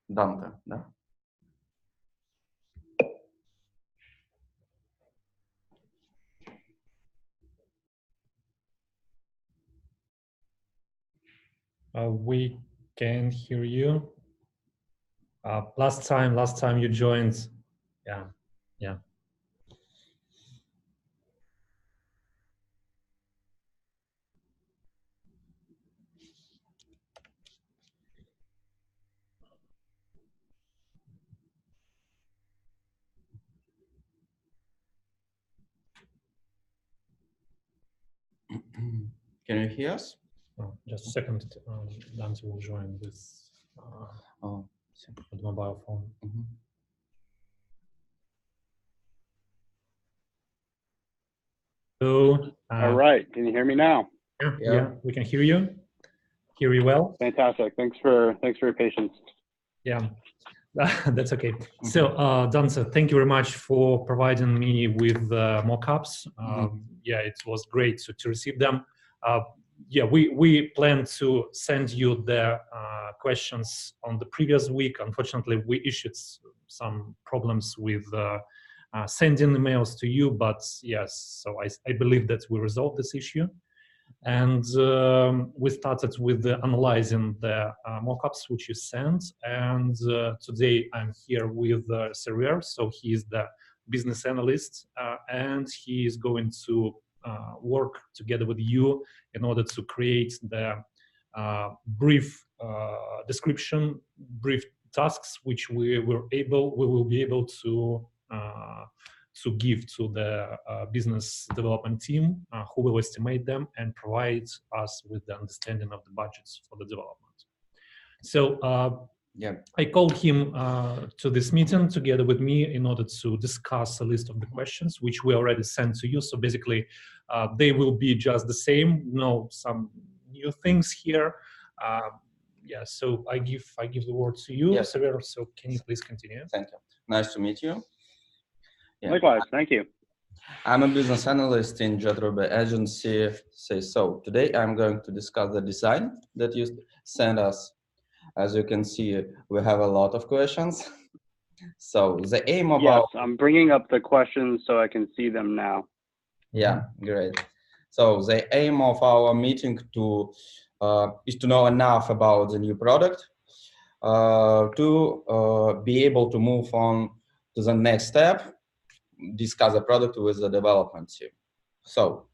Dante, да? We can hear you. Last time you joined, yeah. Can you hear us? Just a second, Dante will join with the mobile phone. So, all right, can you hear me now? Yeah, we can hear you. Hear you well. Fantastic. Thanks for your patience. Yeah, that's okay. So, Dante, thank you very much for providing me with mock-ups. Yeah, it was great to receive them. Yeah, we plan to send you the questions on the previous week. Unfortunately, we issued some problems with sending emails to you, but yes, so I believe that we resolved this issue. And we started with analyzing the mockups which you sent. And today I'm here with Serer. So he is the business analyst, and he is going to work together with you in order to create the brief description, brief tasks which we will be able to give to the business development team, who will estimate them and provide us with the understanding of the budgets for the development. So I called him to this meeting together with me in order to discuss a list of the questions which we already sent to you. So basically, they will be just the same, no some new things here. Yeah, so I give the word to you, Sever. So can you please continue? Thank you. Nice to meet you. Yeah. Likewise, thank you. I'm a business analyst in JetRuby agency. So today I'm going to discuss the design that you sent us. As you can see, we have a lot of questions. So the aim of yes, I'm bringing up the questions so I can see them now. Yeah, great. So the aim of our meeting is to know enough about the new product to be able to move on to the next step, discuss the product with the development team. So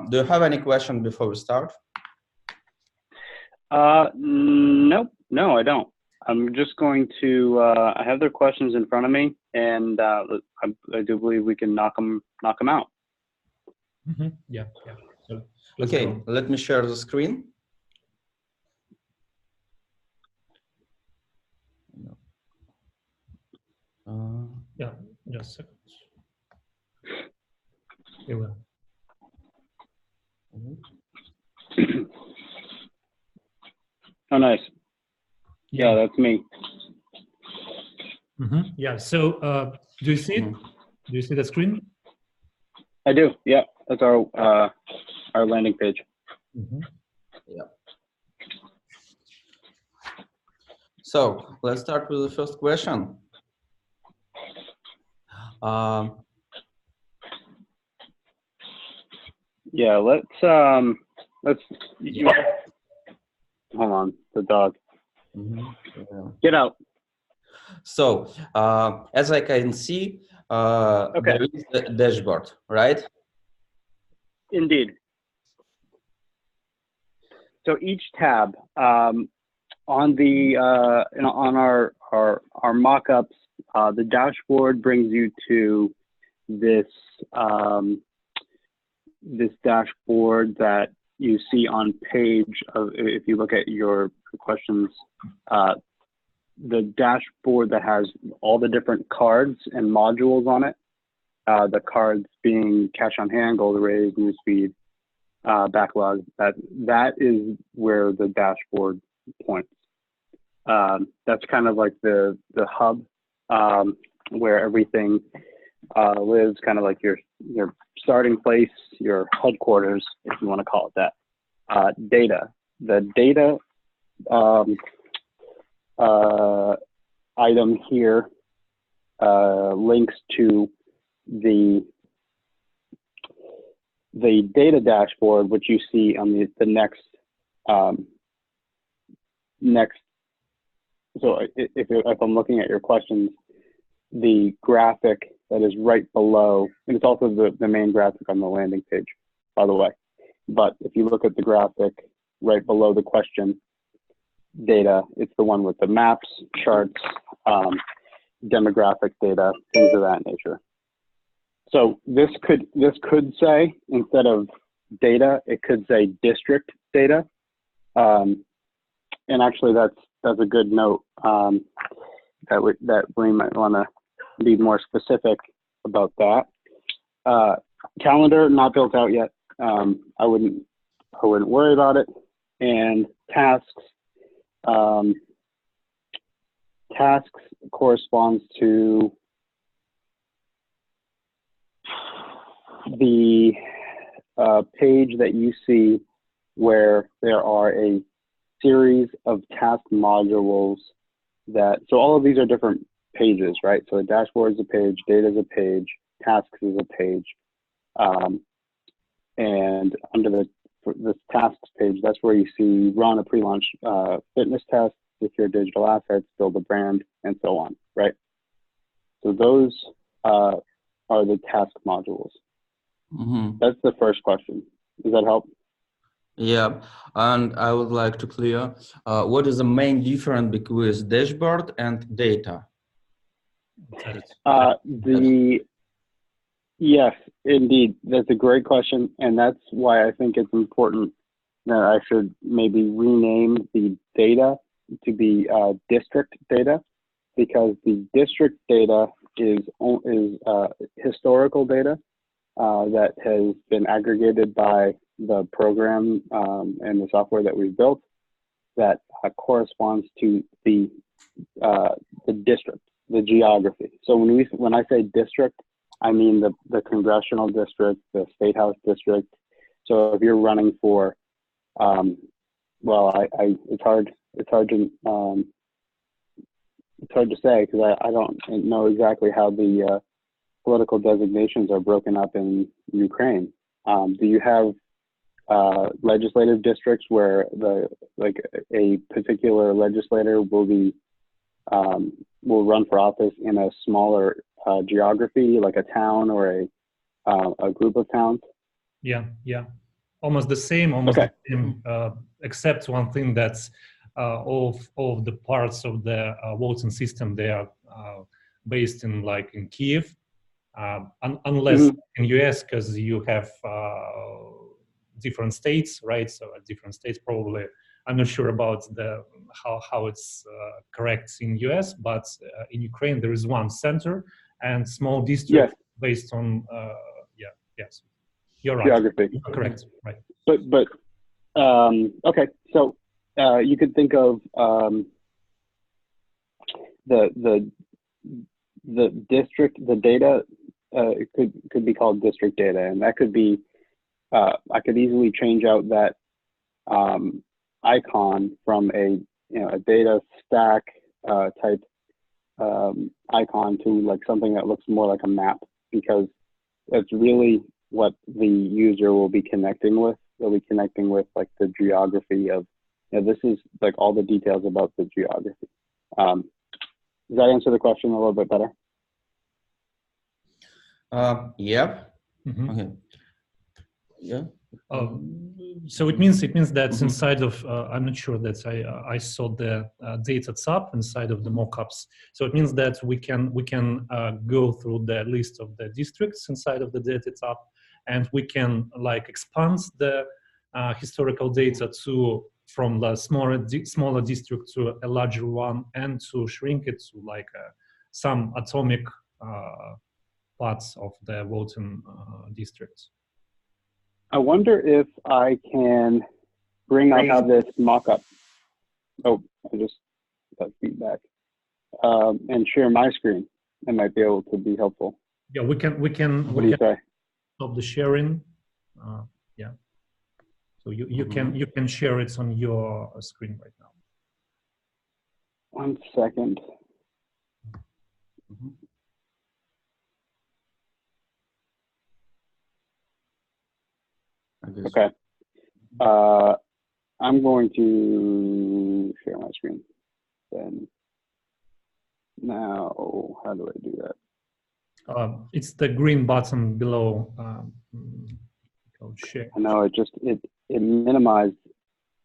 do you have any question before we start? Nope, no, I don't. I'm just going to, I have their questions in front of me, and I do believe we can knock them out. Yeah. So okay, let me share the screen. Yeah, just a second. Here we are. Oh, nice. Yeah, that's me. Yeah. So, do you see it? Do you see the screen? I do. Yeah, that's our landing page. Yeah. So let's start with the first question. Yeah, let's hold on, the dog. Yeah. Get out. So as I can see, there is a dashboard, right? Indeed. So each tab on the on our mock-ups, the dashboard brings you to this this dashboard that you see on page of, if you look at your questions, the dashboard that has all the different cards and modules on it. The cards being cash on hand, gold arrays, newsfeed, backlog. That is where the dashboard points. That's kind of like the hub where everything lives, kind of like your starting place, your headquarters, if you want to call it that. Data. The data item here links to the data dashboard, which you see on the next next. So if I'm looking at your questions, the graphic that is right below, and it's also the main graphic on the landing page, by the way. But if you look at the graphic right below the question data, it's the one with the maps, charts, demographic data, things of that nature. So this could say, instead of data, it could say district data. And actually that's a good note that we might want to be more specific about that. Calendar not built out yet. I wouldn't worry about it. And tasks. Tasks corresponds to the page that you see where there are a series of task modules that, so all of these are different pages, right? So the dashboard is a page, data is a page, tasks is a page. And under this tasks page, that's where you see run a pre-launch fitness test, secure digital assets, build a brand, and so on, right? So those are the task modules. Mm-hmm. That's the first question. Does that help? Yeah, and I would like to clear what is the main difference between dashboard and data? Yes, indeed. That's a great question. And that's why I think it's important that I should maybe rename the data to be district data, because the district data is historical data that has been aggregated by the program and the software that we've built that corresponds to the district, the geography. So when I say district, I mean the congressional district, the state house district. So if you're running for, it's hard to say, because I don't know exactly how the political designations are broken up in Ukraine. Do you have legislative districts where a particular legislator will run for office in a smaller geography, like a town or a group of towns? Yeah, almost the same, Okay. the same, except one thing, that's all of the parts of the voting system, they are based in Kiev, unless in US, because you have different states, right? So at different states, probably, I'm not sure about how it's correct in US, but in Ukraine there is one center and small district based on yes, you're right. Geography. You're correct, right? But okay, so you could think of the district, the data. It could be called district data, and that could be. I could easily change out that icon from a data stack type icon to something that looks more like a map, because that's really what the user will be connecting with. They'll be connecting with the geography of. This is all the details about the geography. Does that answer the question a little bit better? Yeah. Mm-hmm. Okay. Yeah. So it means that inside of I'm not sure that I saw the data tab inside of the mockups. So it means that we can go through the list of the districts inside of the data tab, and we can expand the historical data from the smaller district to a larger one, and to shrink it to some atomic parts of the voting districts. I wonder if I can bring up this mock-up. Oh, I just got feedback. And share my screen. That might be able to be helpful. Yeah, we can. What do you say? Stop the sharing. Yeah. So you can share it on your screen right now. 1 second. Mhm. I guess. Okay. I'm going to share my screen. Then now, how do I do that? It's the green button below. Share. I know it minimized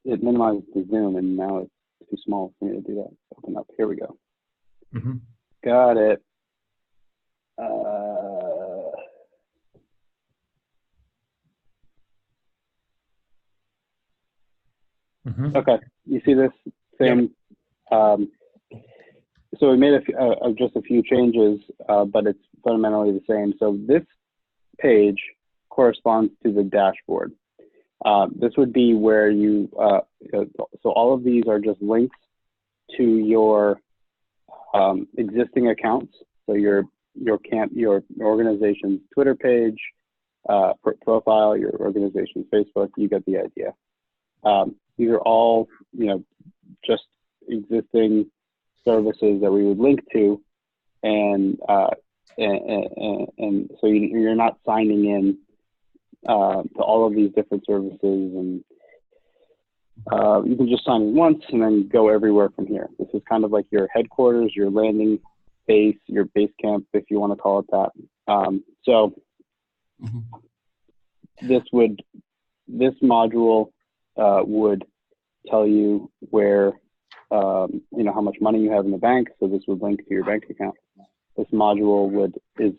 the zoom, and now it's too small for me to do that. Open up. Here we go. Mm-hmm. Got it. Mm-hmm. Okay, you see this same. So we made just a few changes, but it's fundamentally the same. So this page corresponds to the dashboard. This would be where you. So all of these are just links to your existing accounts. So your organization's Twitter page, profile, your organization's Facebook. You get the idea. These are all just existing services that we would link to, and so you're not signing in to all of these different services, and you can just sign in once and then go everywhere from here. This is kind of like your headquarters, your landing base, your base camp, if you want to call it that. So this module would tell you where how much money you have in the bank. So this would link to your bank account. This module is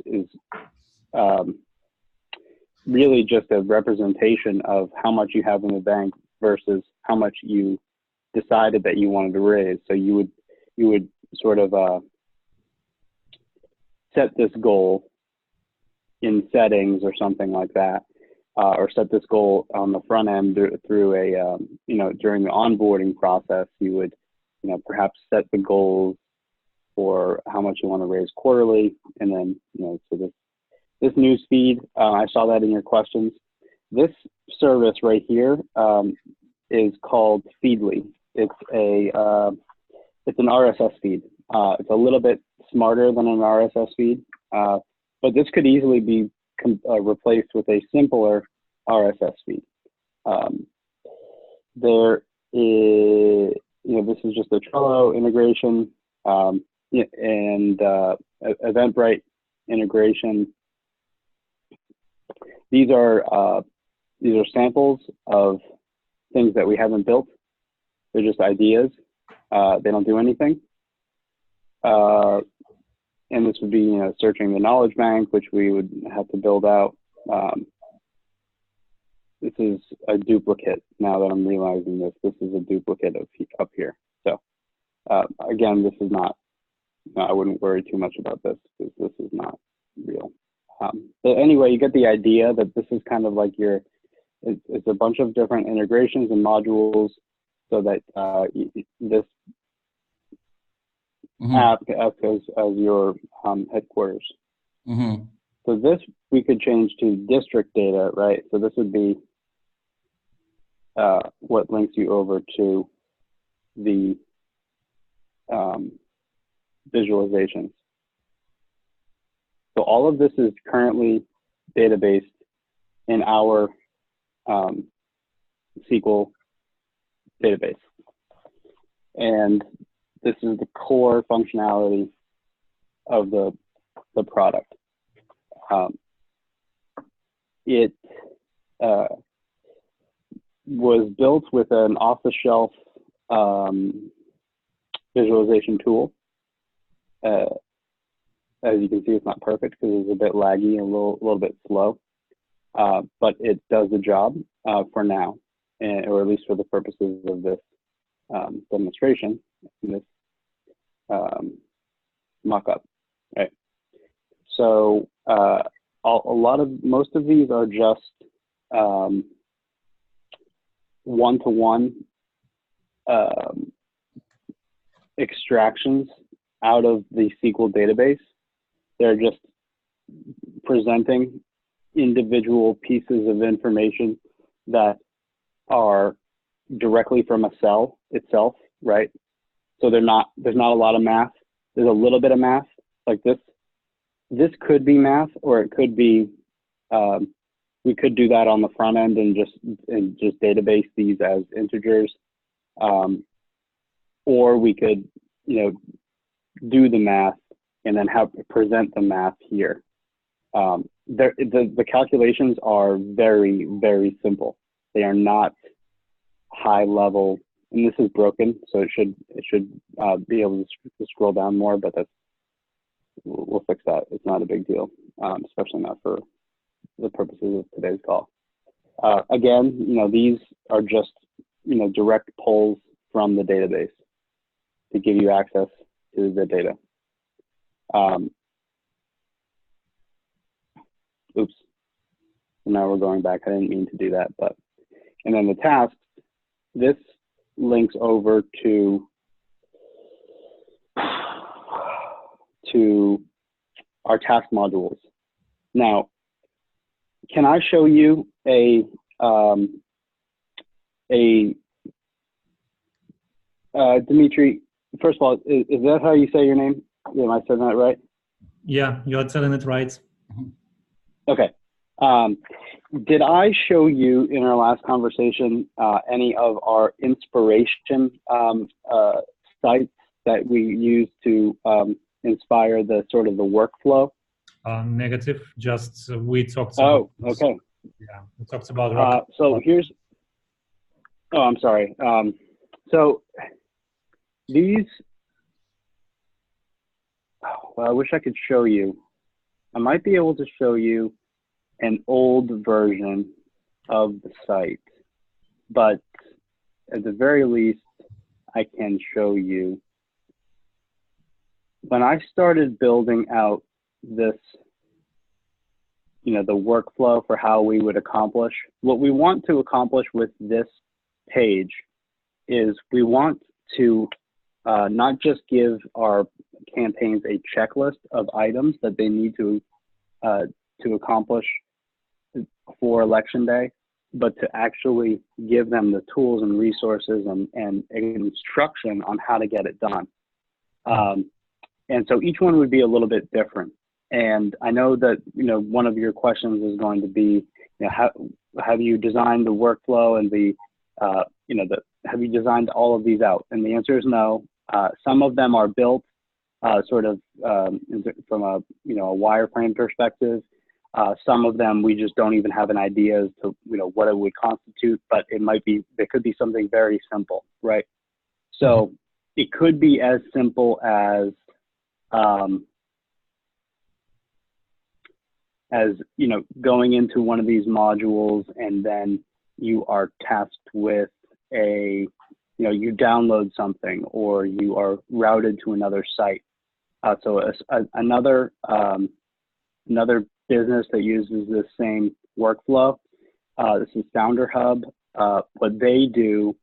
really just a representation of how much you have in the bank versus how much you decided that you wanted to raise. So you would sort of set this goal in settings or something like that, or set this goal on the front end through a during the onboarding process. You would perhaps set the goals for how much you want to raise quarterly, and then so this news feed. I saw that in your questions. This service right here is called Feedly. It's an RSS feed. It's a little bit smarter than an RSS feed, but this could easily be replaced with a simpler RSS feed. There is, this is just a Trello integration and Eventbrite integration. These are samples of things that we haven't built. They're just ideas. They don't do anything. And this would be, searching the knowledge bank, which we would have to build out. This is a duplicate. Now that I'm realizing this is a duplicate of up here. So again, this is not. I wouldn't worry too much about this because this is not real. But anyway, you get the idea that this is kind of like it's a bunch of different integrations and modules, so that this app acts as your headquarters. So this we could change to district data, right? So this would be what links you over to the visualizations. So all of this is currently databased in our SQL database. And this is the core functionality of the product. It was built with an off-the-shelf visualization tool. As you can see, it's not perfect because it's a bit laggy and a little bit slow, but it does the job for now, or at least for the purposes of this demonstration, this mock-up, right? So most of these are just one-to-one extractions out of the SQL database. They're just presenting individual pieces of information that are directly from a cell itself, right? So there's not a lot of math. There's a little bit of math, like this could be math, or it could be, we could do that on the front end and just database these as integers. Or we could, do the math and then present the math here. The calculations are very, very simple. They are not high level, and this is broken, so it should be able to scroll down more, but we'll fix that. It's not a big deal, especially not for the purposes of today's call. Again, these are just direct pulls from the database to give you access to the data. Oops. Now we're going back. I didn't mean to do that, and then the tasks, this links over to our task modules. Now, can I show you Dimitri, first of all, is that how you say your name? Am I saying that right? Yeah, you are telling it right. Okay. Did I show you in our last conversation any of our inspiration sites that we use to inspire the sort of the workflow? Negative. Just we talked. Oh, about, okay. Yeah, we talked about. So here's. Oh, I'm sorry. So these. Well, I wish I could show you. I might be able to show you an old version of the site, but at the very least, I can show you. When I started building out this, the workflow for how we would accomplish, what we want to accomplish with this page is we want to not just give our campaigns a checklist of items that they need to accomplish for election day, but to actually give them the tools and resources and instruction on how to get it done. And so each one would be a little bit different. And I know that, one of your questions is going to be, have you designed the workflow and have you designed all of these out? And the answer is no. Some of them are built sort of from a wireframe perspective. Some of them we just don't even have an idea as to what it would constitute, but there could be something very simple, right? So it could be as simple as going into one of these modules, and then you are tasked with you download something, or you are routed to another site. So another business that uses this same workflow, this is Founder Hub. What they do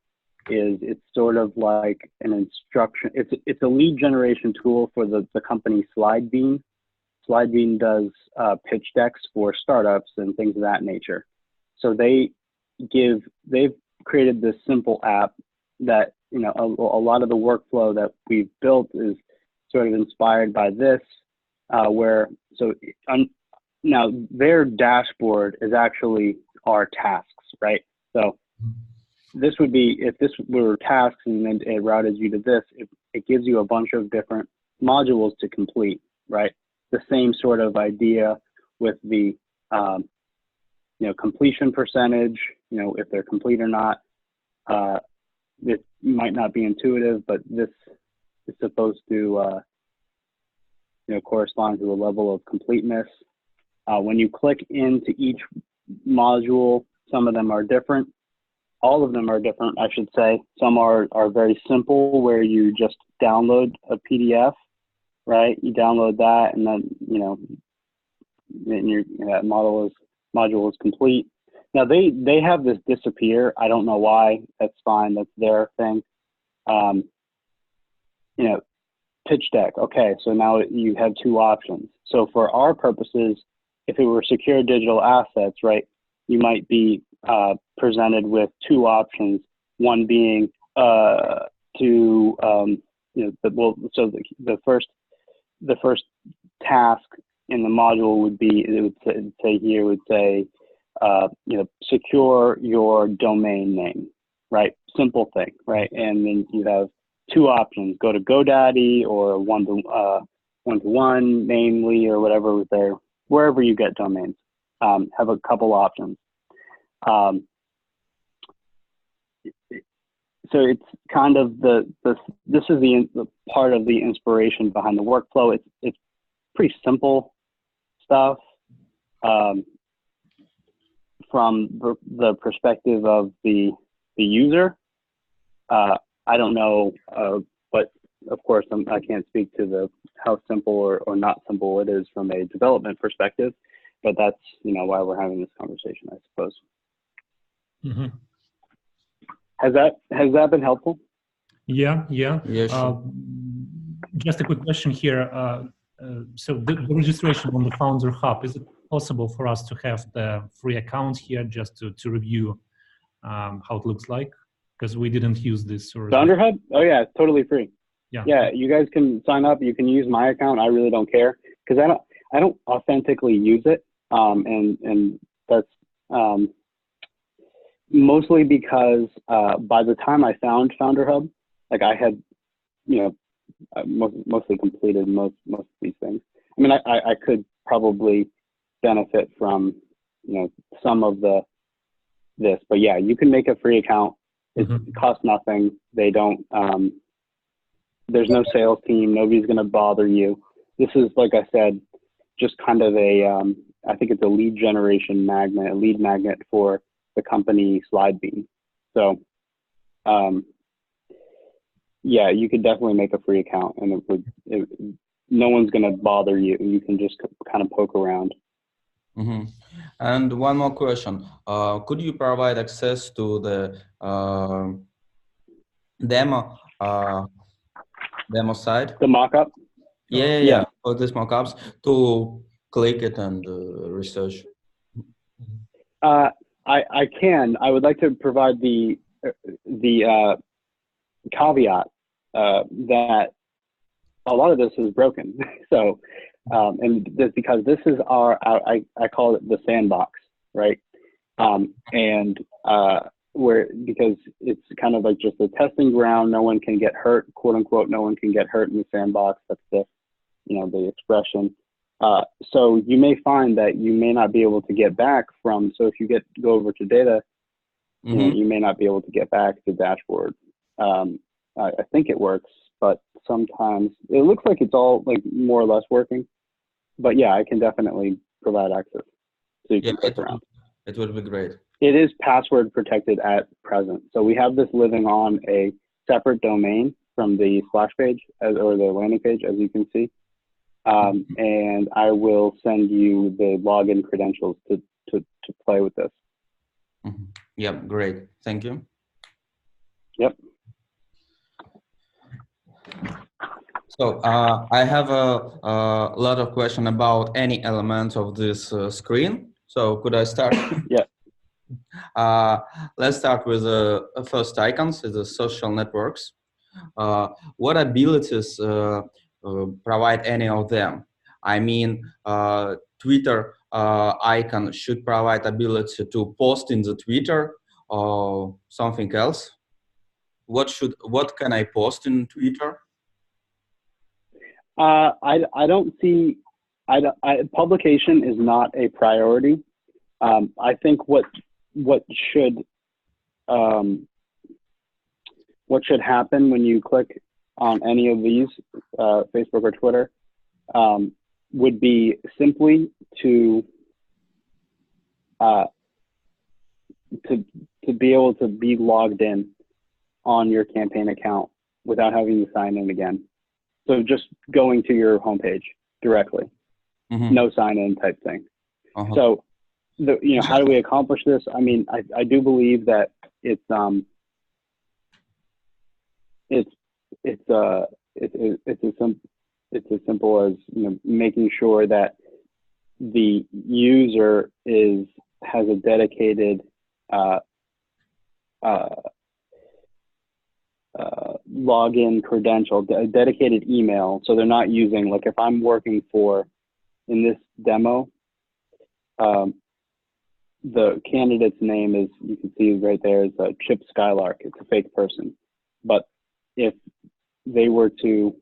is it's sort of like an instruction. It's a lead generation tool for the company SlideBean. SlideBean does pitch decks for startups and things of that nature. So they've created this simple app that a lot of the workflow that we've built is sort of inspired by this, now their dashboard is actually our tasks, right? So this would be, if this were tasks and then it routed you to this, it gives you a bunch of different modules to complete, right? The same sort of idea with the completion percentage, if they're complete or not. It might not be intuitive, but this is supposed to correspond to a level of completeness. When you click into each module, some of them are different. All of them are different, I should say. Some are very simple, where you just download a PDF, right? You download that, and then that module is complete. Now they have this disappear. I don't know why. That's fine. That's their thing. Pitch deck. Okay, so now you have two options. So for our purposes, if it were secure digital assets, right, you might be presented with two options. One being the first task in the module would be, it would say here, it would say, secure your domain name, right? Simple thing, right? And then you have two options: go to GoDaddy or one-to-one, namely, or whatever was there, wherever you get domains. Have a couple options. So it's kind of this is the part of the inspiration behind the workflow. It's pretty simple stuff from the perspective of the user. I don't know, but of course I can't speak to how simple or not simple it is from a development perspective. But that's why we're having this conversation, I suppose. Mm-hmm. Has that been helpful? Yeah. Sure. Just a quick question here. So the registration on the Founder Hub, is it possible for us to have the free account here just to review how it looks like? Because we didn't use this. Founder Hub? Oh yeah, it's totally free. Yeah, you guys can sign up. You can use my account. I really don't care because I don't authentically use it. And that's mostly because by the time I found Founder Hub, like I had, mostly completed most of these things. I mean, I could probably benefit from, some of this, but yeah, you can make a free account. It costs nothing. They don't, there's no sales team. Nobody's going to bother you. This is, like I said, just kind of I think it's a lead magnet for the company SlideBeam. So, yeah, you could definitely make a free account, and no one's going to bother you. You can just kind of poke around. Mm-hmm. And one more question: could you provide access to the demo site? The mock-up? Yeah. For these mockups to click it and research. I can. I would like to provide the caveat that a lot of this is broken. So, and that's because this is I call it the sandbox, right? Because it's kind of like just a testing ground. No one can get hurt, quote unquote. No one can get hurt in the sandbox. That's the expression. So you may find that you may not be able to get back from. So if you go over to data, you may not be able to get back to dashboard. I think it works, but sometimes it looks like it's all like more or less working. But yeah, I can definitely provide access so you can click around. It would be great. It is password protected at present. So we have this living on a separate domain from the splash page or the landing page, as you can see. And I will send you the login credentials to play with this. Mm-hmm. Yep, great. Thank you. Yep. So I have a lot of questions about any element of this screen. So could I start? Yeah. Let's start with the first icons, the social networks. What abilities provide any of them? I mean, Twitter icon should provide ability to post in the Twitter or something else. What can I post in Twitter? I don't see. Publication is not a priority. I think what should happen when you click on any of these, Facebook or Twitter, would be simply to be able to be logged in on your campaign account without having to sign in again. So just going to your homepage directly, no sign in type thing. So, how do we accomplish this? I mean, I do believe that it's as simple as making sure that the user has a dedicated login credential, a dedicated email. So they're not using, like if I'm working for in this demo, the candidate's name is, you can see right there, is Chip Skylark. It's a fake person. But if they were to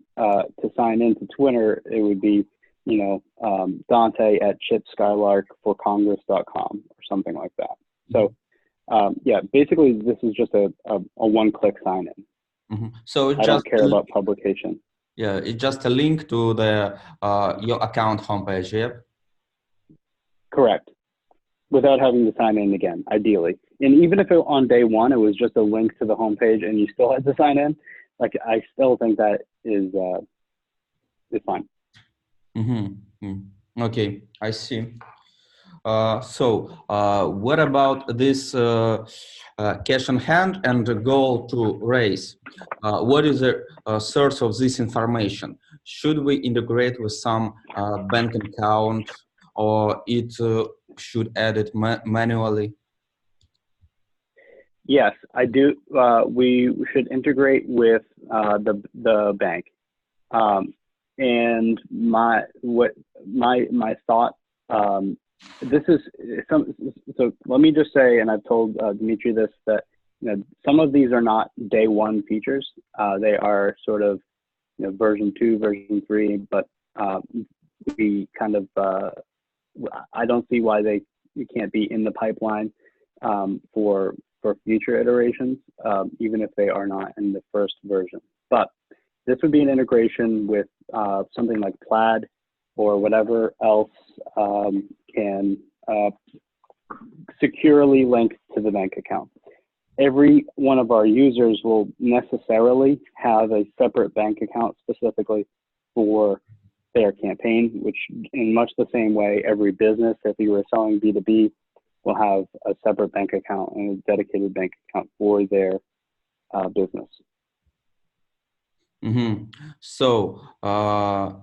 sign into Twitter, it would be, Dante at chipskylarkforcongress.com or something like that. So, yeah, basically this is just a one-click sign-in. Mm-hmm. So I don't care about publication. Yeah, it's just a link to the your account homepage. Yeah. Correct. Without having to sign in again, ideally. And even if on day one it was just a link to the homepage and you still had to sign in, like I still think that is fine. Mm-hmm. Okay, I see. What about this cash on hand and the goal to raise? What is the source of this information? Should we integrate with some bank account, or it should add it manually? Yes, I do. We should integrate with the bank. And my thought. This is so let me just say, and I've told Dimitri this, that some of these are not day one features. They are sort of version 2, version 3, but we kind of I don't see why they can't be in the pipeline for future iterations, even if they are not in the first version. But this would be an integration with something like Plaid or whatever else can securely link to the bank account. Every one of our users will necessarily have a separate bank account specifically for their campaign, which in much the same way every business, if you were selling B2B, will have a separate bank account and a dedicated bank account for their business. Mm-hmm. So,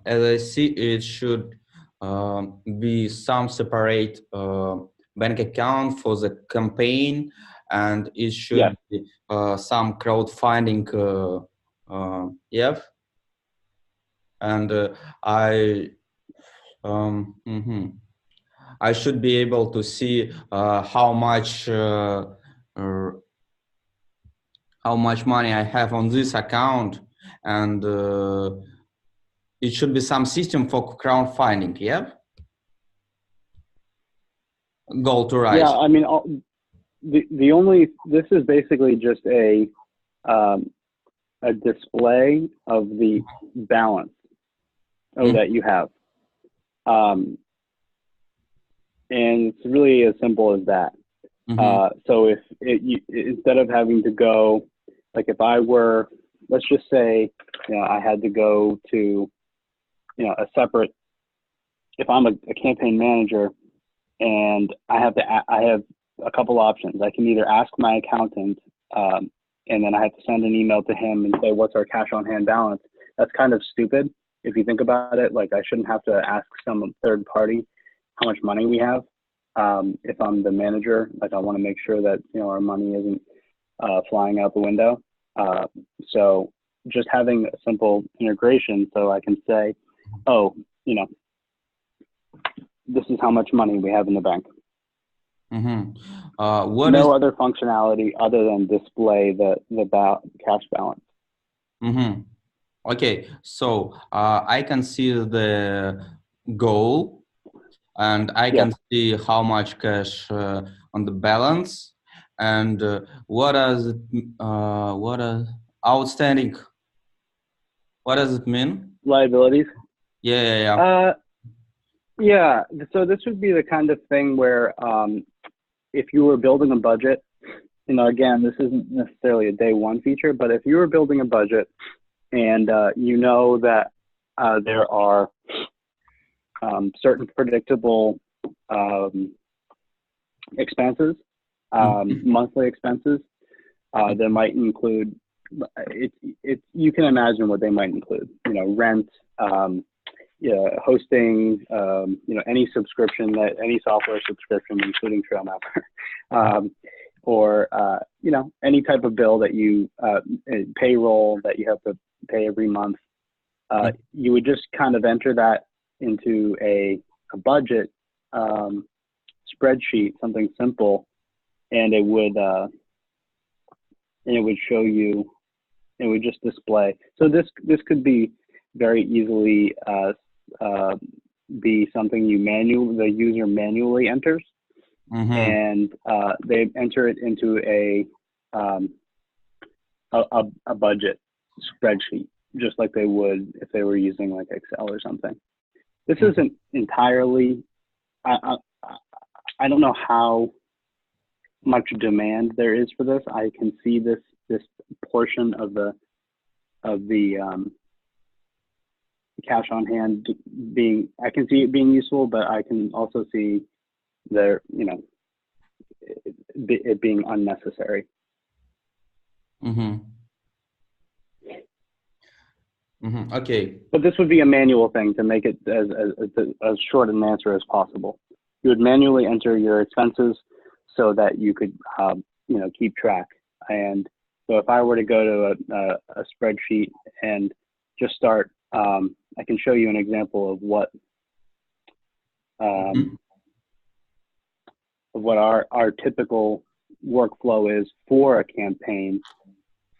as I see, it should be some separate bank account for the campaign, and it should be some crowdfunding. Yeah, and I should be able to see how much money I have on this account, and it should be some system for crowdfunding. Yeah. Goal to rise. Yeah, I mean, this is basically just a display of the balance that you have, and it's really as simple as that. So if instead of having to go, like if I were, let's just say, I had to go to, a separate, if I'm a campaign manager and I have a couple options. I can either ask my accountant, and then I have to send an email to him and say, what's our cash on hand balance? That's kind of stupid if you think about it. Like, I shouldn't have to ask some third party how much money we have. If I'm the manager, like, I want to make sure that, our money isn't flying out the window. So just having a simple integration, so I can say, oh, this is how much money we have in the bank. No other functionality other than display the cash balance. Okay, so I can see the goal, and I can see how much cash on the balance, and what are outstanding. What does it mean? Liabilities. Yeah. Yeah. So this would be the kind of thing where if you were building a budget, again, this isn't necessarily a day one feature, but if you were building a budget and that there are certain predictable expenses, monthly expenses, that might include, you can imagine what they might include, rent, hosting, any subscription, any software subscription, including TrailMapper, or any type of bill that you payroll that you have to pay every month. You would just kind of enter that into a a budget spreadsheet, something simple, and it would show you, it would just display. So this could be very easily be something the user manually enters, and they enter it into a budget spreadsheet, just like they would if they were using like Excel or something. This isn't entirely, I don't know how much demand there is for this. I can see this portion of the cash on hand being, I can see it being useful, but I can also see there, it being unnecessary. Okay. But this would be a manual thing to make it as short an answer as possible. You would manually enter your expenses so that you could, keep track. And so if I were to go to a spreadsheet and just start, I can show you an example of what our typical workflow is for a campaign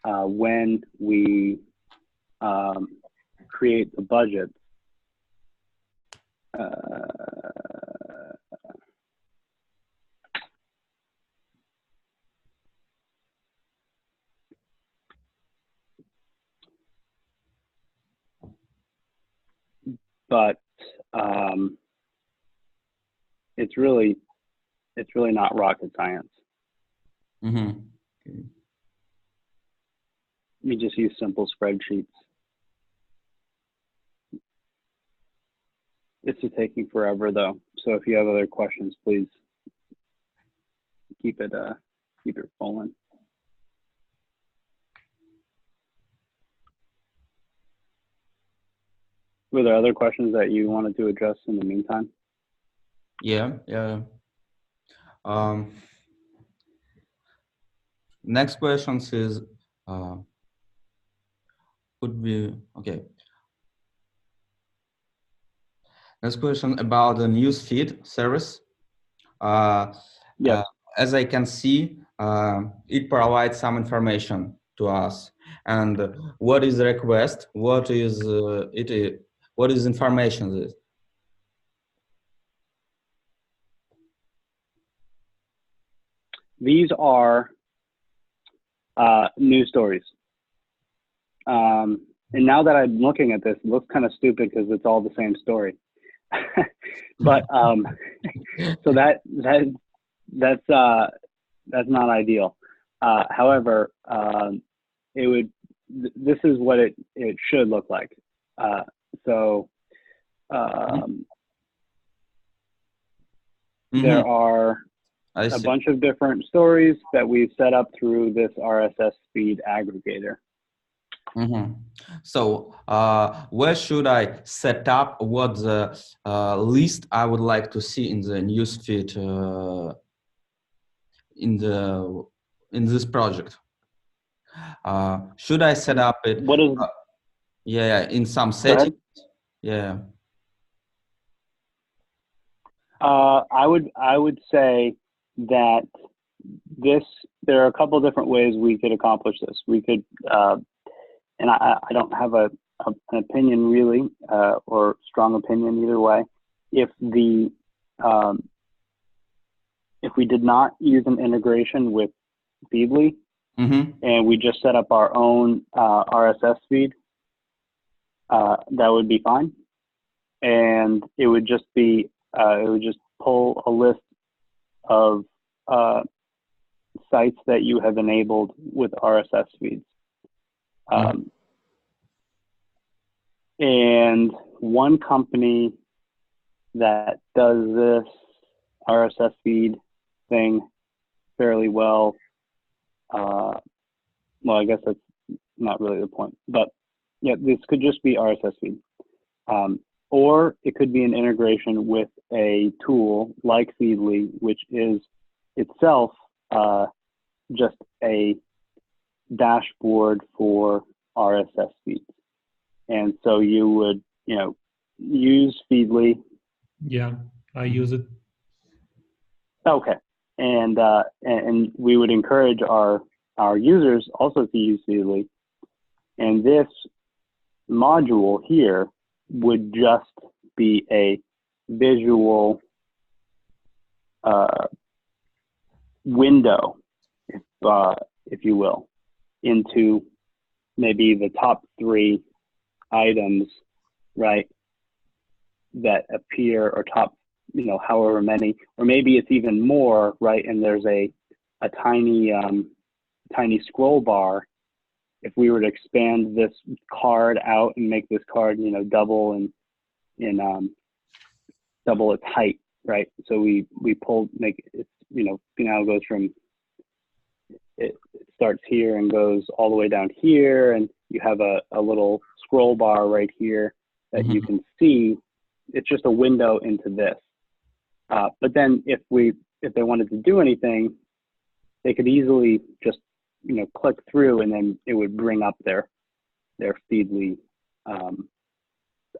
when we create the budget. But it's really not rocket science. Okay. We just use simple spreadsheets. This is taking forever though, so if you have other questions, please keep it rolling. Were there other questions that you wanted to address in the meantime? Yeah. Next questions is could be okay. Next question about the newsfeed service. Yes. As I can see, it provides some information to us. And what is the request? What is what is information? These are news stories. And now that I'm looking at this, it looks kind of stupid because it's all the same story. But so that's not ideal. However, this is what it should look like. There are a bunch of different stories that we've set up through this RSS feed aggregator. So where should I set up what the list I would like to see in the newsfeed in this project? Should I set up it? What is? In some settings. Yeah. I would say that there are a couple different ways we could accomplish this. We could, and I don't have an opinion really, or strong opinion either way. If we did not use an integration with Feedly, and we just set up our own RSS feed, that would be fine. And it would just be, it would just pull a list of sites that you have enabled with RSS feeds. And one company that does this RSS feed thing fairly well, well, I guess that's not really the point, but yeah, this could just be RSS feed. Or it could be an integration with a tool like Feedly, which is itself just a dashboard for RSS feeds. And so you would, use Feedly Yeah, I use it. Okay, and we would encourage our users also to use Feedly, and this module here would just be a visual window, if you will, into maybe the top 3 items, right, that appear, or top, however many, or maybe it's even more, right, and there's a tiny scroll bar. If we were to expand this card out and make this card, double double its height, right? So we make it, now it goes from, it starts here and goes all the way down here, and you have a little scroll bar right here that you can see. It's just a window into this. But then if they wanted to do anything, they could easily just click through, and then it would bring up their Feedly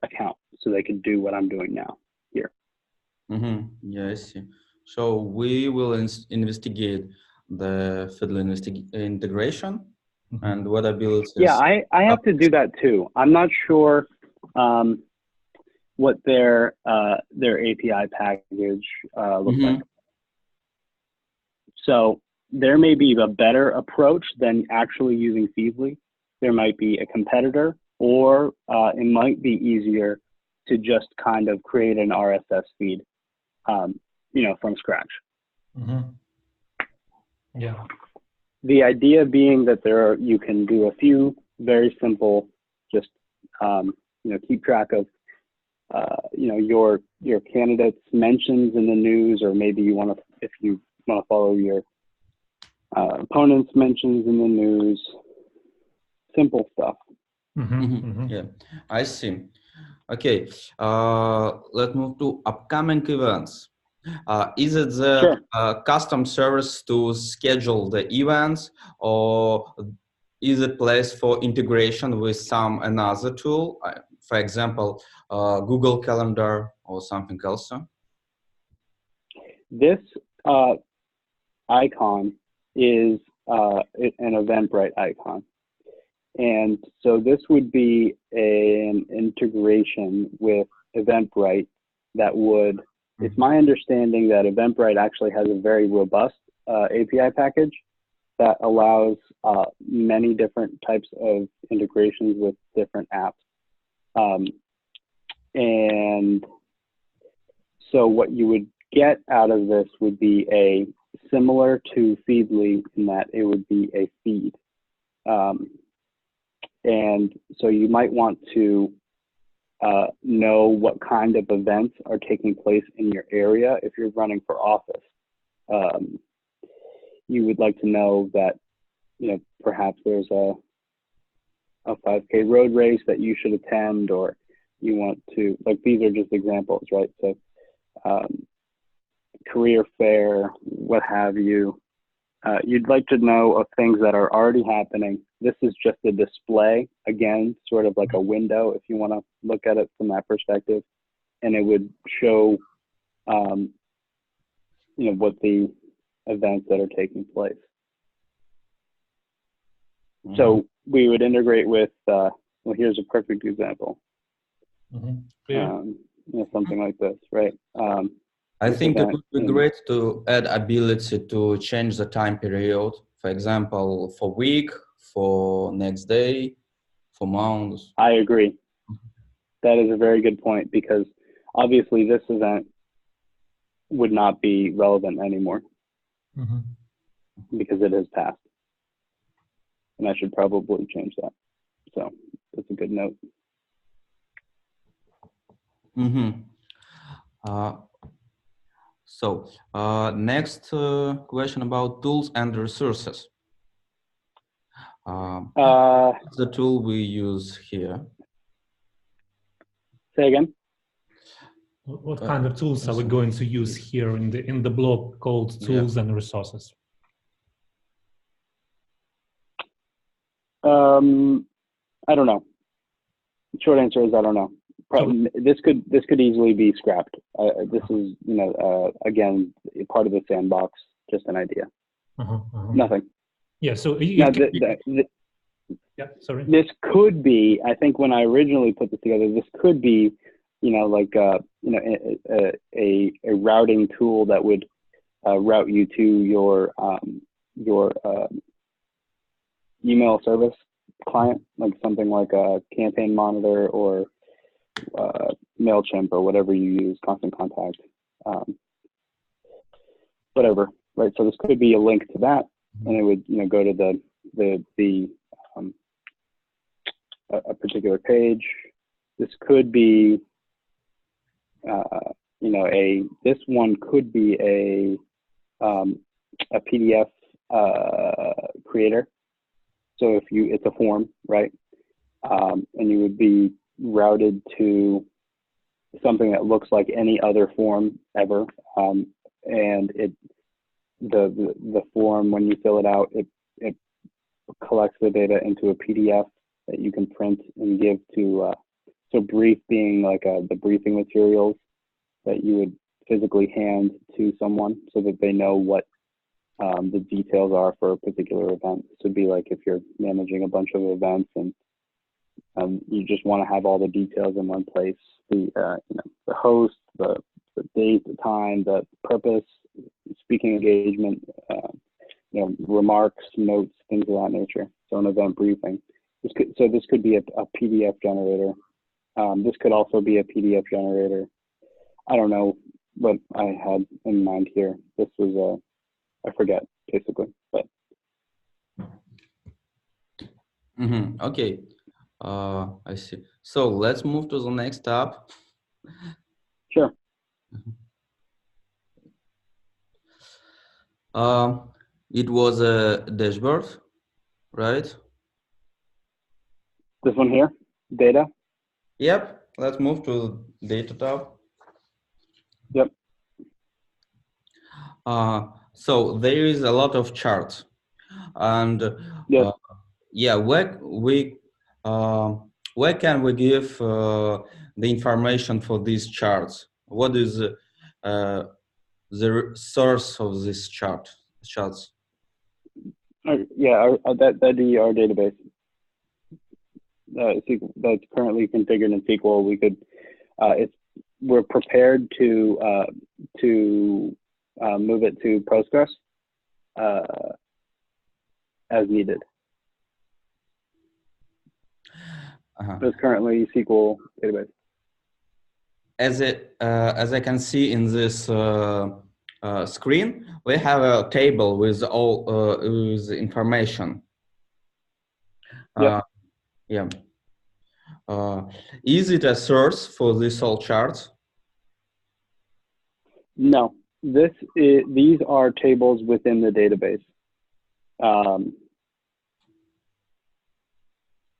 account, so they could do what I'm doing now here. Yeah, I see. So we will investigate the Feedly integration and what abilities. Yeah, I have to do that too. I'm not sure what their API package looks like. So there may be a better approach than actually using Feedly. There might be a competitor, or it might be easier to just kind of create an RSS feed, from scratch. Yeah. The idea being that you can do a few very simple, just keep track of your candidates' mentions in the news, or maybe if you want to follow your opponents' mentions in the news. Simple stuff. Yeah, I see. Okay, let's move to upcoming events. Is it the custom service to schedule the events, or is it place for integration with another tool, for example, Google Calendar or something else? This icon is an Eventbrite icon. And so this would be an integration with Eventbrite that would, it's my understanding that Eventbrite actually has a very robust API package that allows many different types of integrations with different apps. And so what you would get out of this would be similar to Feedly, in that it would be a feed. And so you might want to know what kind of events are taking place in your area. If you're running for office, you would like to know that, perhaps there's a 5K road race that you should attend, or you want to, these are just examples, right? So career fair, what have you. You'd like to know of things that are already happening. This is just a display, again, sort of like a window, if you want to look at it from that perspective. And it would show, what the events that are taking place. So we would integrate with, here's a perfect example. Something like this, right? I think it would be great to add ability to change the time period, for example, for week, for next day, for months. I agree. That is a very good point, because obviously this event would not be relevant anymore because it has passed. And I should probably change that. So that's a good note. So next question about tools and resources. What's the tool we use here? Say again? What kind of tools are we going to use here in the block called tools and resources? I don't know. Short answer is I don't know. This could easily be scrapped. This is, again, part of the sandbox, just an idea. Nothing. Yeah, so Now, yeah, sorry. This could be, I think when I originally put this together, this could be, like a routing tool that would route you to your email service client, like something like a Campaign Monitor or MailChimp or whatever you use, Constant Contact, whatever, right? So this could be a link to that, and it would, go to a particular page. This could be, this one could be a PDF creator. So if it's a form, right? And you would be routed to something that looks like any other form ever. And the form, when you fill it out, it collects the data into a PDF that you can print and give to, so brief being like the briefing materials that you would physically hand to someone so that they know what the details are for a particular event. This would be like if you're managing a bunch of events and you just want to have all the details in one place: the host, the date, the time, the purpose, speaking engagement, remarks, notes, things of that nature. So an event briefing. This could be a PDF generator. This could also be a PDF generator. I don't know what I had in mind here. This was I forget, basically, but. Okay, I see. So let's move to the next tab. Sure. It was a dashboard, right? This one here, data. Yep. Let's move to data tab. Yep. So there is a lot of charts, and Yes. where can we give the information for these charts? What is the source of this charts? That'd be our database. That's currently configured in SQL. We could, we're prepared to move it to Postgres as needed. It's currently SQL database. As I can see in this screen, we have a table with all with information. Yep. Yeah. Is it a source for this all charts? No, these are tables within the database.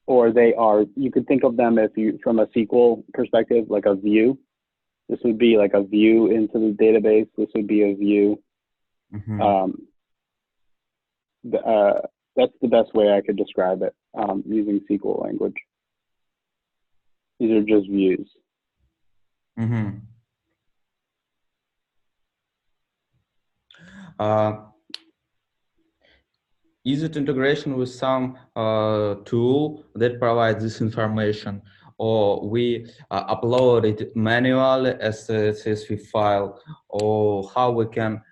Or they are, you could think of them from a SQL perspective, like a view. This would be like a view into the database. This would be a view. That's the best way I could describe it using SQL language. These are just views. Is it integration with some tool that provides this information, or we upload it manually as a CSV file, or how we can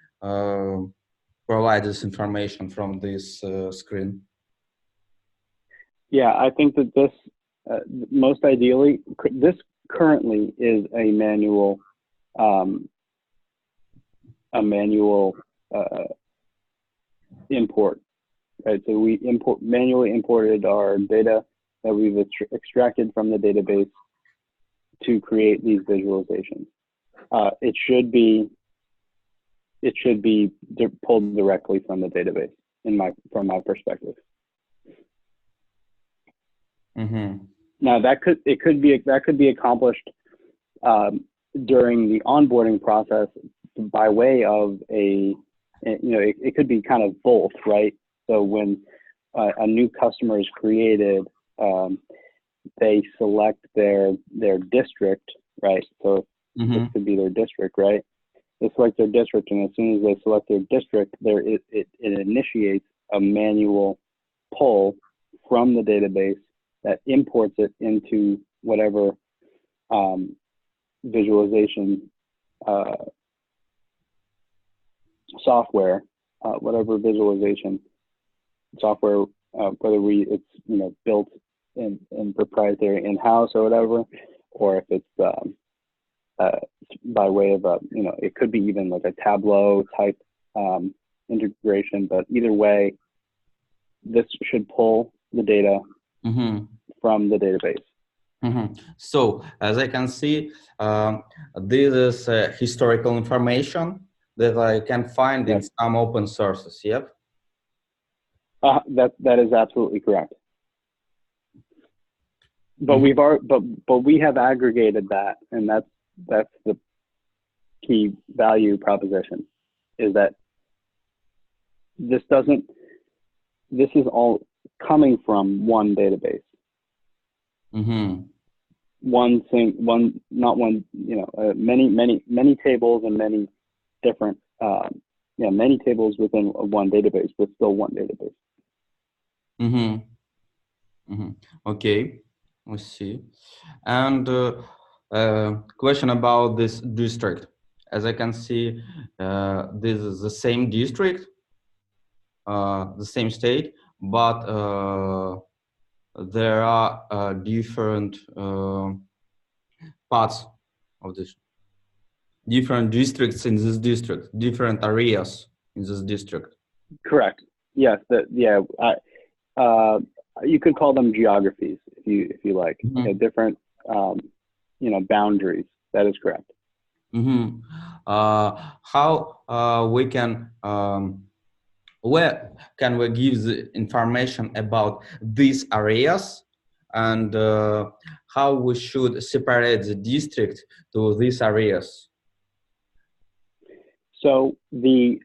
provide this information from this screen? Yeah, I think that this, most ideally, this currently is a manual import. Right, so we manually imported our data that we've extracted from the database to create these visualizations. It should be pulled directly from the database from my perspective. Now that could be accomplished during the onboarding process by way of it could be kind of both, right? So when a new customer is created, they select their district, right? So this could be their district, right? They select their district, and as soon as they select their district, it initiates a manual pull from the database that imports it into whatever visualization software, whatever visualization software, whether it's built in proprietary in-house or whatever, or if it's by way of it could be even like a Tableau type integration, but either way, this should pull the data from the database. So, as I can see, this is historical information that I can find in some open sources. Yep. That is absolutely correct. But we have aggregated that, and that's the key value proposition, is that this is all coming from one database. Many tables and many different many tables within one database, but still one database. Okay, let's see. And question about this district. As I can see, this is the same district, the same state, but there are different parts of this, different districts in this district, different areas in this district. Correct. Yes. You could call them geographies if you like. Different boundaries. That is correct. How we can where can we give the information about these areas, and how we should separate the district to these areas? So this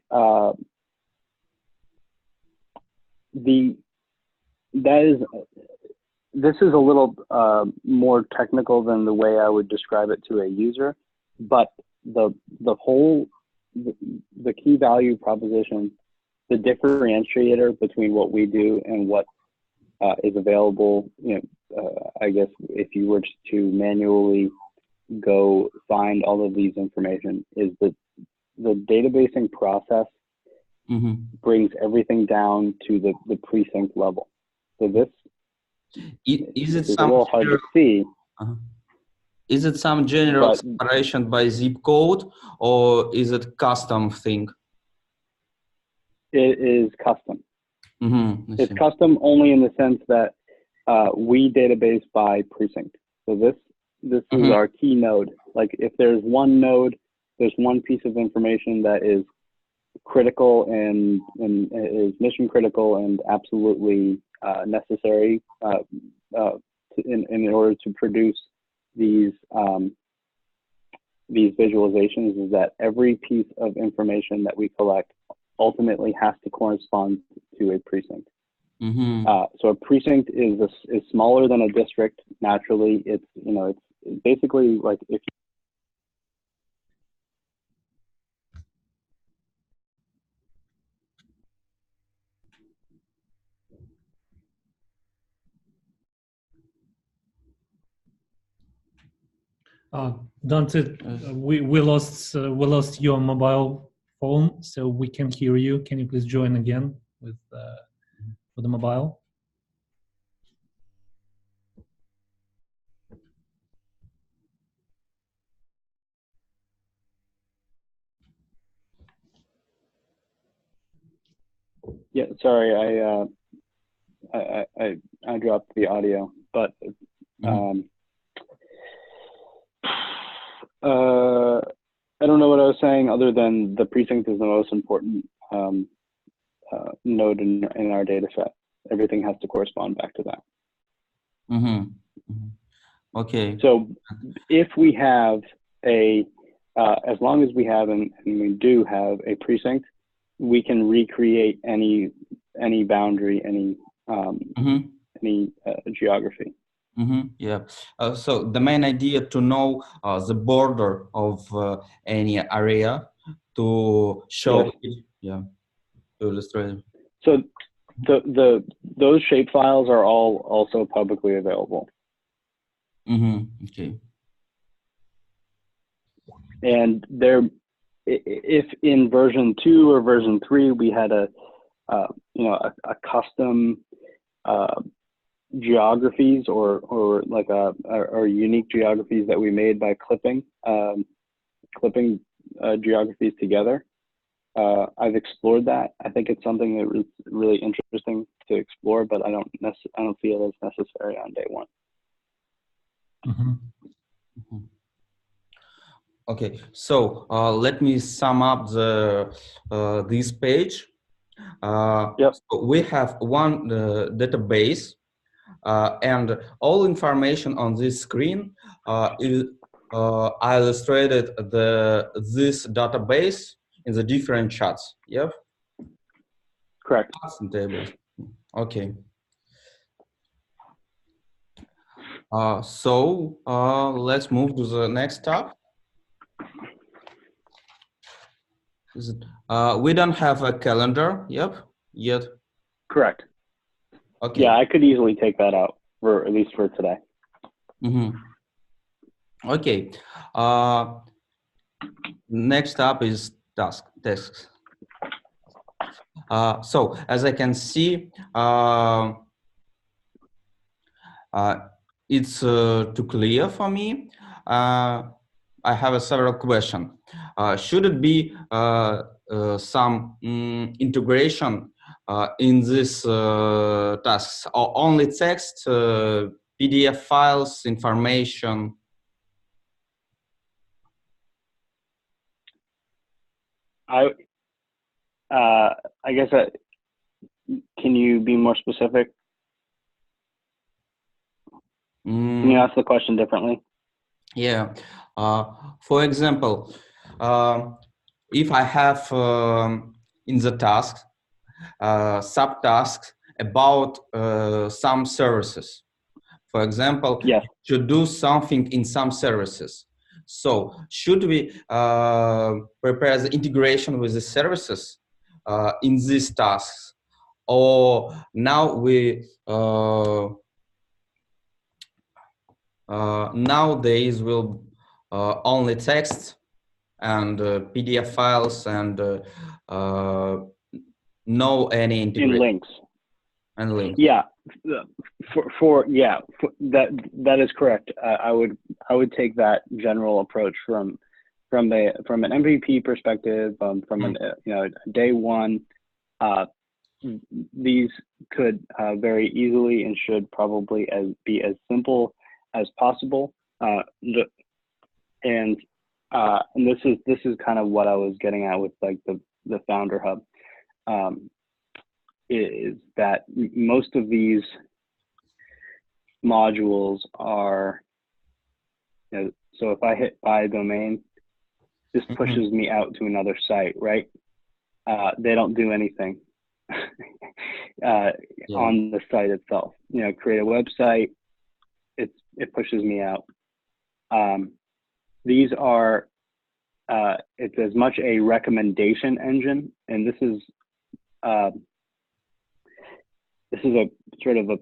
is a little more technical than the way I would describe it to a user, but the key value proposition, the differentiator between what we do and what is available, I guess if you were to manually go find all of these information, is that the databasing process brings everything down to the precinct level. So this is it a little hard to see. Is it some general separation by zip code, or is it custom thing? It is custom. It's custom only in the sense that we database by precinct. So this is our key node. Like if there's one node, there's one piece of information that is critical and is mission critical and absolutely necessary in order to produce these visualizations, is that every piece of information that we collect ultimately has to correspond to a precinct. So a precinct is smaller than a district. Naturally, it's basically like if Dante, we lost your mobile phone, so we can hear you. Can you please join again with the mobile? Yeah, sorry, I dropped the audio, but I don't know what I was saying other than the precinct is the most important node in our data set. Everything has to correspond back to that. Okay. So if we have as long as we have, and we do have a precinct, we can recreate any boundary, any geography. Yeah. So the main idea to know the border of any area to show Yes. it, yeah, to illustrate. So those shape files are all also publicly available. Okay. And if in version 2 or version 3 we had a custom geographies or like or unique geographies that we made by clipping geographies together. I've explored that. I think it's something that is really interesting to explore, but I don't feel it's necessary on day one. Okay, so let me sum up this page. Yep. So we have one database, and all information on this screen is I illustrated this database in the different charts. Yep. Correct. Charts and tables. Okay. So let's move to the next tab. We don't have a calendar yet. Correct. Okay. Yeah, I could easily take that out for at least for today. Okay. Next up is tasks. So as I can see, it's too clear for me. I have several questions. Should it be some integration in this tasks, or only text, PDF files, information? I guess can you be more specific? Can you ask the question differently? Yeah. For example, if I have in the task subtasks about some services, for example, yes, to do something in some services. So should we prepare the integration with the services in these tasks, or now we nowadays will only text and PDF files and no any integration in links and links. Yeah, that is correct. I would take that general approach from an MVP perspective, from an day one. These could very easily and should probably be as simple as possible. And this is kind of what I was getting at with like the Founder Hub. Is that most of these modules are, so if I hit buy a domain, this pushes me out to another site, right? They don't do anything on the site itself. Create a website, it pushes me out. These are, it's as much a recommendation engine, and this is a sort of a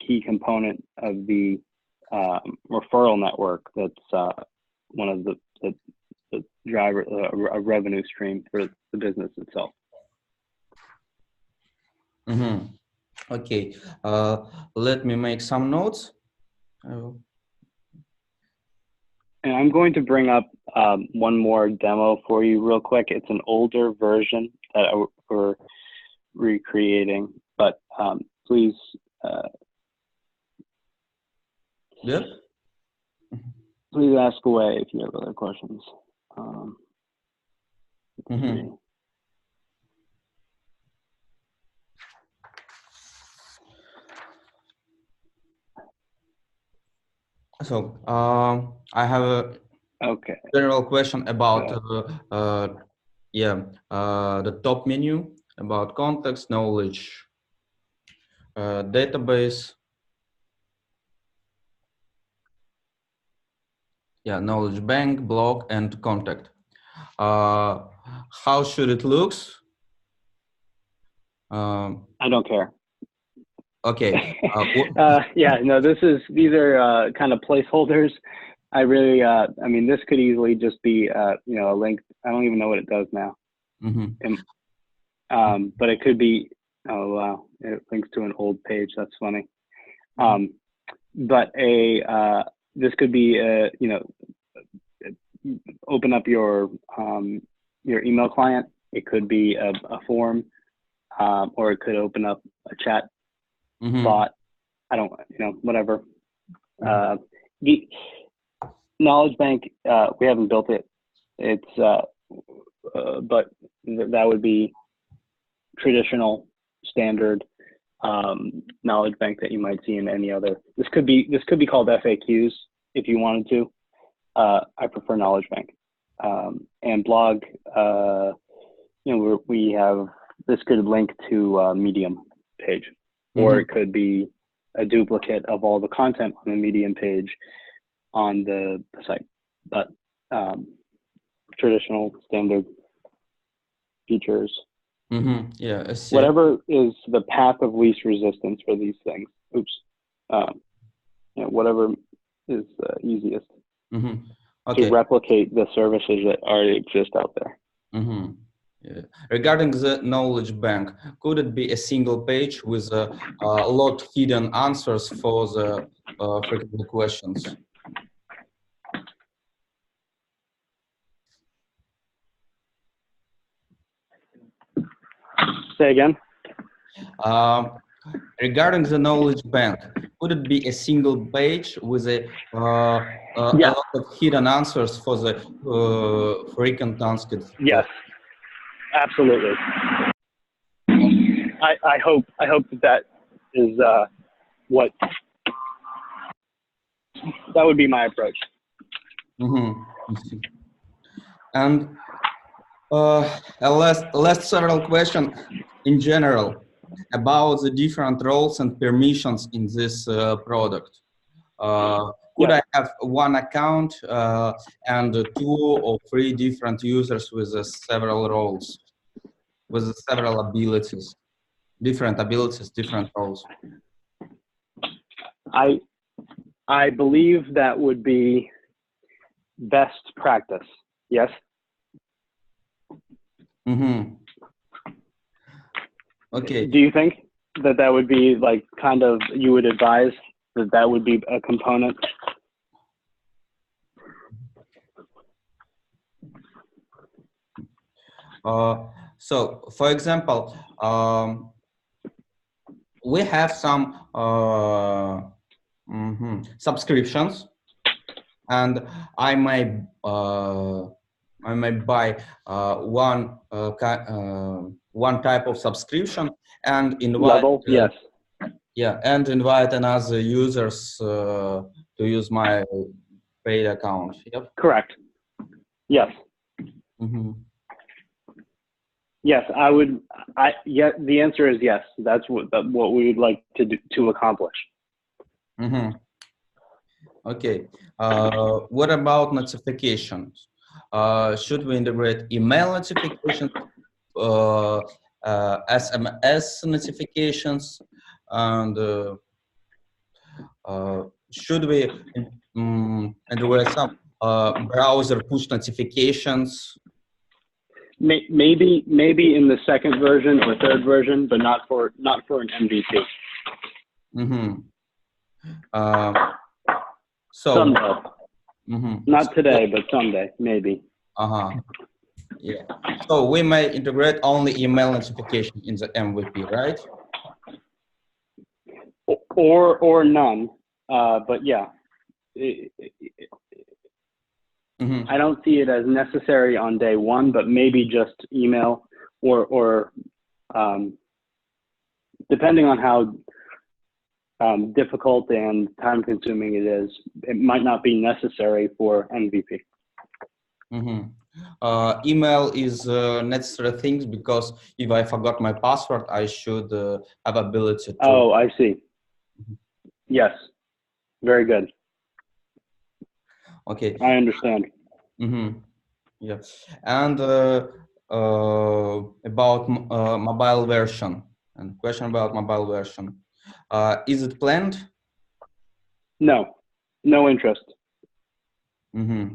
key component of the referral network. That's one of the driver, a revenue stream for the business itself. Okay, let me make some notes. And I'm going to bring up one more demo for you real quick. It's an older version that we're recreating, but please. Please ask away if you have other questions. So I have a general question about the top menu, about context, knowledge, database. Yeah, knowledge bank, blog, and contact. How should it looks? I don't care. Okay. Yeah, no, these are kind of placeholders. I really, I mean, this could easily just be, you know, a link. I don't even know what it does now. But it could be, oh wow, it links to an old page. That's funny. But this could be, you know, open up your email client. It could be a form, or it could open up a chat bot. I don't, you know, whatever. The Knowledge Bank, we haven't built it. It's, but that would be traditional, standard knowledge bank that you might see in any other. This could be called FAQs if you wanted to. I prefer Knowledge Bank. And blog, you know, we have, this could link to a Medium page, or it could be a duplicate of all the content on the Medium page on the site. But traditional, standard features. Yeah, I see. Whatever is the path of least resistance for these things. Oops. You know, whatever is easiest to replicate the services that already exist out there. Yeah. Regarding the knowledge bank, could it be a single page with a lot hidden answers for the frequent questions? Say again? Regarding the knowledge bank, could it be a single page with a lot of hidden answers for the frequent answers? Yes, absolutely. I hope that is what, that would be my approach. And last several questions in general about the different roles and permissions in this product. Could I have one account and 2 or 3 different users with several roles, with several abilities, different roles? I believe that would be best practice. Yes. Okay. Do you think that would be like kind of, you would advise that would be a component? So, for example, we have some subscriptions, and I may buy one type of subscription and invite and invite another users to use my paid account. Yep. Correct. Yes. Yes, I would. Yeah, the answer is yes. That's what we would like to do, to accomplish. Okay. What about notifications? Should we integrate email notifications, SMS notifications, and should we integrate some browser push notifications? Maybe in the second version or third version, but not for an MVP. So someday. Not today, but someday, maybe. Yeah. So we may integrate only email notification in the MVP, right? Or none. But yeah. I don't see it as necessary on day one, but maybe just email or depending on how difficult and time consuming it is, it might not be necessary for MVP. Email is necessary things because if I forgot my password, I should have ability to. Oh, I see. Yes. Very good. Okay. I understand. Mm-hmm. Yeah. And about mobile version, and question about mobile version. Is it planned? No, no interest. Mm-hmm.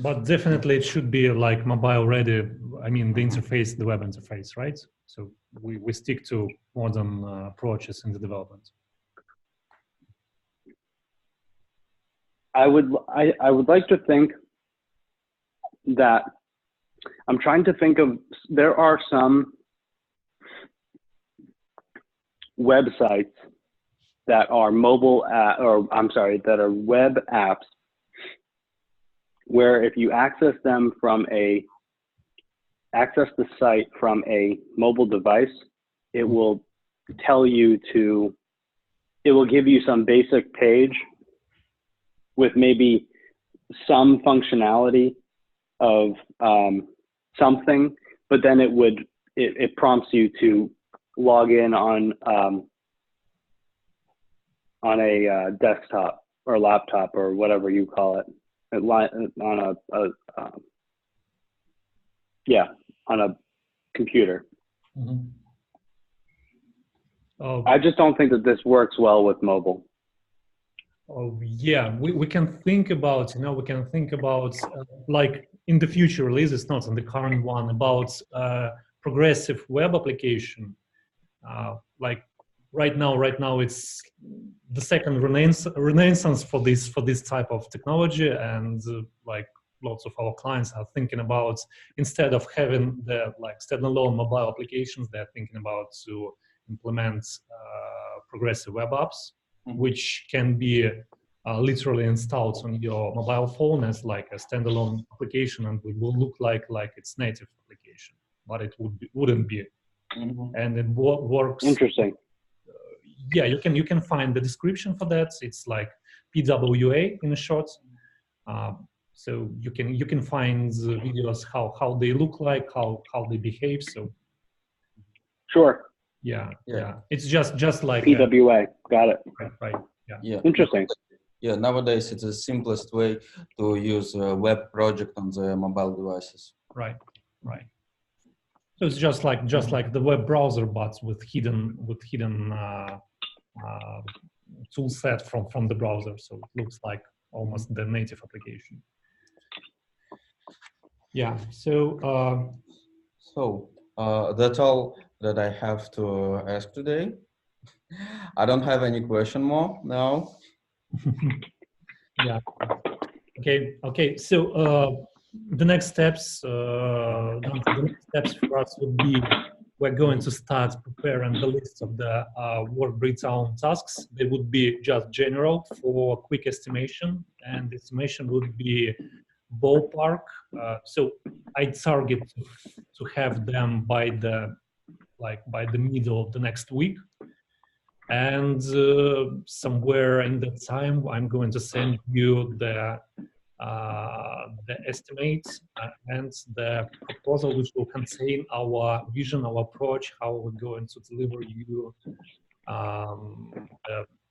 But definitely it should be like mobile ready. I mean, the interface, the web interface, right? So we stick to modern approaches in the development. I would like to think that I'm trying to think of, there are some websites that are that are web apps where if you access the site from a mobile device, it will give you some basic page with maybe some functionality of something, but then it prompts you to log in on a desktop or laptop or whatever you call it, on a computer. Mm-hmm. I just don't think that this works well with mobile. Oh, yeah, we can think about, like in the future releases, not in the current one, about progressive web application. Like right now it's the second renaissance for this type of technology, and like lots of our clients are thinking about, instead of having the like standalone mobile applications, they're thinking about to implement progressive web apps, which can be literally installed on your mobile phone as like a standalone application, and it will look like its native application, but it wouldn't be. Mm-hmm. And it works. Interesting. Yeah, you can find the description for that. It's like PWA in a short. So you can find the videos how they look like, how they behave. So Sure. yeah. It's just like PWA. Got it. Right. Yeah. Interesting. Yeah, nowadays it's the simplest way to use a web project on the mobile devices. Right. So it's just like the web browser, but with hidden tool set from the browser. So it looks like almost the native application. Yeah. So that's all that I have to ask today. I don't have any question more now. Yeah. Okay. So the next steps for us would be, we're going to start preparing the list of the work breakdown tasks. They would be just general for quick estimation, and the estimation would be ballpark. So I target to have them by the middle of the next week. And somewhere in that time, I'm going to send you the estimates and the proposal, which will contain our vision, our approach, how we're going to deliver you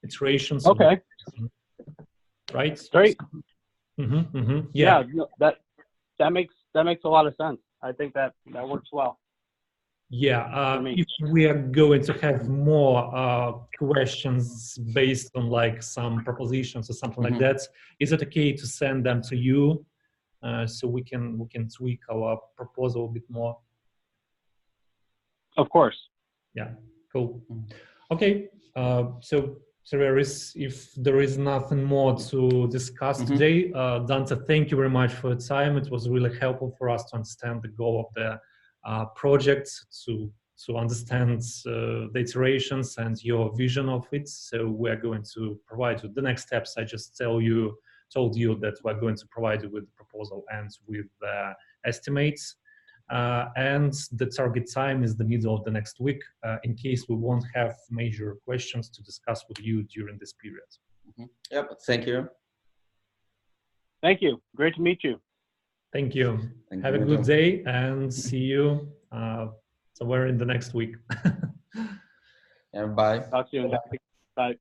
iterations. Okay. Right. Great. Yeah. No, that makes a lot of sense. I think that works well. Yeah, if we are going to have more questions based on like some propositions or something like that, is it okay to send them to you so we can tweak our proposal a bit more? Of course. Yeah, cool. Okay, so if there is nothing more to discuss today, Dante, thank you very much for your time. It was really helpful for us to understand the goal of the project, to understand the iterations and your vision of it. So we're going to provide you the next steps. I just told you that we're going to provide you with the proposal and with the estimates. And the target time is the middle of the next week, in case we won't have major questions to discuss with you during this period. Yep, thank you. Thank you. Great to meet you. Thank you. Have a good day, and see you somewhere in the next week. Yeah, bye. Talk to you. Bye.